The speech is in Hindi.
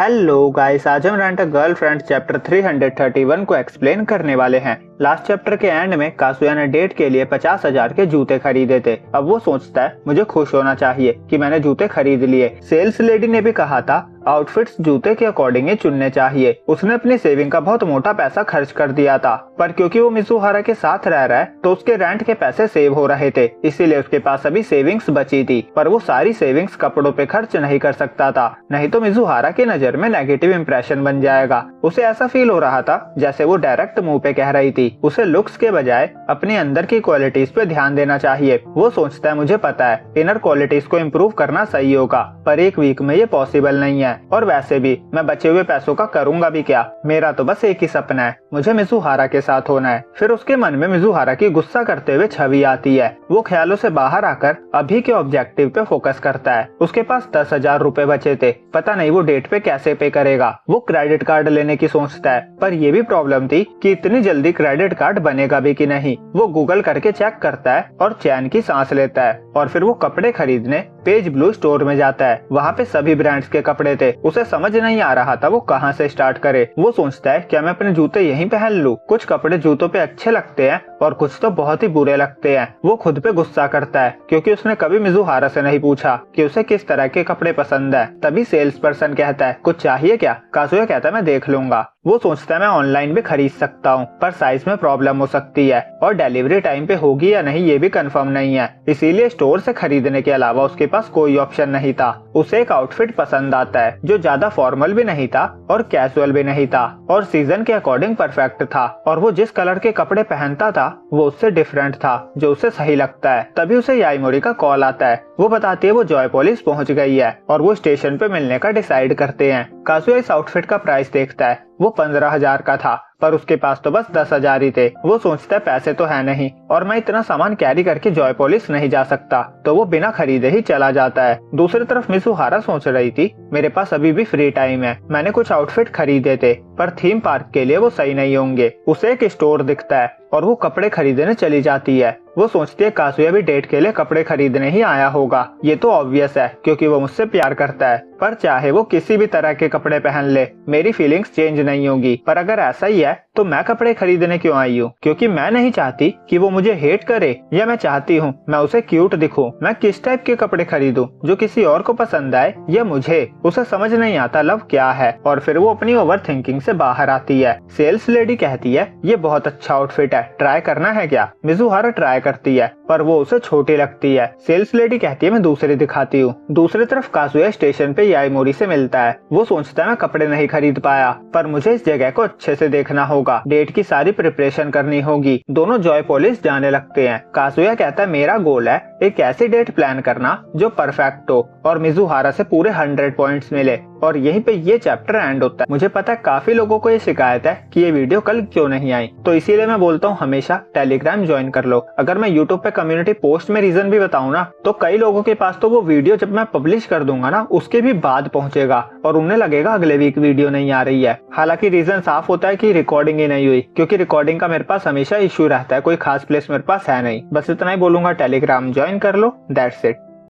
हेलो गाइस, आज हम रेंट अ गर्लफ्रेंड चैप्टर 331 को एक्सप्लेन करने वाले हैं। लास्ट चैप्टर के एंड में कासुया ने डेट के लिए 50,000 के जूते खरीदे थे। अब वो सोचता है मुझे खुश होना चाहिए कि मैंने जूते खरीद लिए। सेल्स लेडी ने भी कहा था आउटफिट्स जूते के अकॉर्डिंग ही चुनने चाहिए। उसने अपनी सेविंग का बहुत मोटा पैसा खर्च कर दिया था, पर क्योंकि वो मिजुहारा के साथ रह रहा है तो उसके रेंट के पैसे सेव हो रहे थे, इसीलिए उसके पास अभी सेविंग्स बची थी। पर वो सारी सेविंग्स कपड़ों पे खर्च नहीं कर सकता था, नहीं तो मिजुहारा के नजर में नेगेटिव इंप्रेशन बन जाएगा। उसे ऐसा फील हो रहा था जैसे वो डायरेक्ट मुंह पे कह रही थी। उसे लुक्स के बजाय अपने अंदर की क्वालिटीज पे ध्यान देना चाहिए। वो सोचता है मुझे पता है इनर क्वालिटीज को इम्प्रूव करना सही होगा, पर एक वीक में ये पॉसिबल नहीं है, और वैसे भी मैं बचे हुए पैसों का करूंगा भी क्या। मेरा तो बस एक ही सपना है, मुझे मिजुहारा के साथ होना है। फिर उसके मन में मिजुहारा की गुस्सा करते हुए छवि आती है। वो ख्यालों से बाहर आकर अभी के ऑब्जेक्टिव पे फोकस करता है। उसके पास 10,000 रुपए बचे थे, पता नहीं वो डेट पे कैसे पे करेगा। वो क्रेडिट कार्ड लेने की सोचता है, पर ये भी प्रॉब्लम थी कि इतनी जल्दी क्रेडिट कार्ड बनेगा भी कि नहीं। वो गूगल करके चेक करता है और चैन की सांस लेता है, और फिर वो कपड़े खरीदने पेज ब्लू स्टोर में जाता है। वहाँ पे सभी ब्रांड्स के कपड़े थे। उसे समझ नहीं आ रहा था वो कहाँ से स्टार्ट करे। वो सोचता है क्या मैं अपने जूते यहीं पहन लूं। कुछ कपड़े जूतों पे अच्छे लगते हैं और कुछ तो बहुत ही बुरे लगते हैं। वो खुद पे गुस्सा करता है क्योंकि उसने कभी मिजुहारा से नहीं पूछा कि उसे किस तरह के कपड़े पसंद है। तभी सेल्स पर्सन कहता है कुछ चाहिए क्या। काजुया कहता है मैं देख लूंगा। वो सोचता है मैं ऑनलाइन भी खरीद सकता हूँ, पर साइज में प्रॉब्लम हो सकती है और डिलीवरी टाइम पे होगी या नहीं ये भी कंफर्म नहीं है, इसीलिए स्टोर से खरीदने के अलावा उसके पास कोई ऑप्शन नहीं था। उसे एक आउटफिट पसंद आता है जो ज्यादा फॉर्मल भी नहीं था और कैजुअल भी नहीं था और सीजन के अकॉर्डिंग परफेक्ट था, और वो जिस कलर के कपड़े पहनता था वो उससे डिफरेंट था जो उसे सही लगता है। तभी उसे याईमोरी का कॉल आता है। वो बताती है वो जॉयपोलिस पहुंच गई है और वो स्टेशन पे मिलने का डिसाइड करते हैं। काजुया इस आउटफिट का प्राइस देखता है, वो 15,000 का था, पर उसके पास तो बस 10,000 ही थे। वो सोचता है पैसे तो है नहीं और मैं इतना सामान कैरी करके जॉयपोलिस नहीं जा सकता, तो वो बिना खरीदे ही चला जाता है। दूसरी तरफ मिजुहारा सोच रही थी मेरे पास अभी भी फ्री टाइम है, मैंने कुछ आउटफिट खरीदे थे पर थीम पार्क के लिए वो सही नहीं होंगे। उसे एक स्टोर दिखता है और वो कपड़े खरीदने चली जाती है। वो सोचती है काजुया भी डेट के लिए कपड़े खरीदने ही आया होगा। ये तो ऑब्वियस है क्योंकि वो मुझसे प्यार करता है, पर चाहे वो किसी भी तरह के कपड़े पहन ले मेरी फीलिंग्स चेंज नहीं होगी। पर अगर ऐसा ही है तो मैं कपड़े खरीदने क्यों आई हूँ, क्योंकि मैं नहीं चाहती कि वो मुझे हेट करे, या मैं चाहती हूँ मैं उसे क्यूट दिखूं। मैं किस टाइप के कपड़े खरीदूं जो किसी और को पसंद आए या मुझे। उसे समझ नहीं आता लव क्या है, और फिर वो अपनी ओवर थिंकिंग से बाहर आती है। सेल्स लेडी कहती है ये बहुत अच्छा आउटफिट है, ट्राई करना है क्या। मिजुहारा ट्राई करती है पर वो उसे छोटी लगती है। सेल्स लेडी कहती है मैं दूसरी दिखाती हूँ। दूसरी तरफ काजुया स्टेशन पे याईमोरी से मिलता है। वो सोचता है मैं कपड़े नहीं खरीद पाया, पर मुझे इस जगह को अच्छे से देखना होगा, डेट की सारी प्रिपरेशन करनी होगी। दोनों जॉयपोलिस जाने लगते हैं। काजुया कहता है मेरा गोल है एक ऐसी डेट प्लान करना जो परफेक्ट हो और मिजुहारा से पूरे 100 पॉइंट्स मिले, और यहीं पे ये चैप्टर एंड होता है। मुझे पता है काफी लोगों को ये शिकायत है कि ये वीडियो कल क्यों नहीं आई, तो इसीलिए मैं बोलता हूँ हमेशा टेलीग्राम ज्वाइन कर लो। अगर मैं यूट्यूब पे कम्युनिटी पोस्ट में रीजन भी बताऊँ ना, तो कई लोगों के पास तो वो वीडियो जब मैं पब्लिश कर दूंगा ना उसके भी बाद पहुंचेगा और उन्हें लगेगा अगले वीक वीडियो नहीं आ रही है। हालांकि रीजन साफ होता है कि रिकॉर्डिंग ही नहीं हुई, क्योंकि रिकॉर्डिंग का मेरे पास हमेशा इश्यू रहता है, कोई खास प्लेस मेरे पास है नहीं। बस इतना ही बोलूंगा, टेलीग्राम ज्वाइन कर लो, दैट्स इट।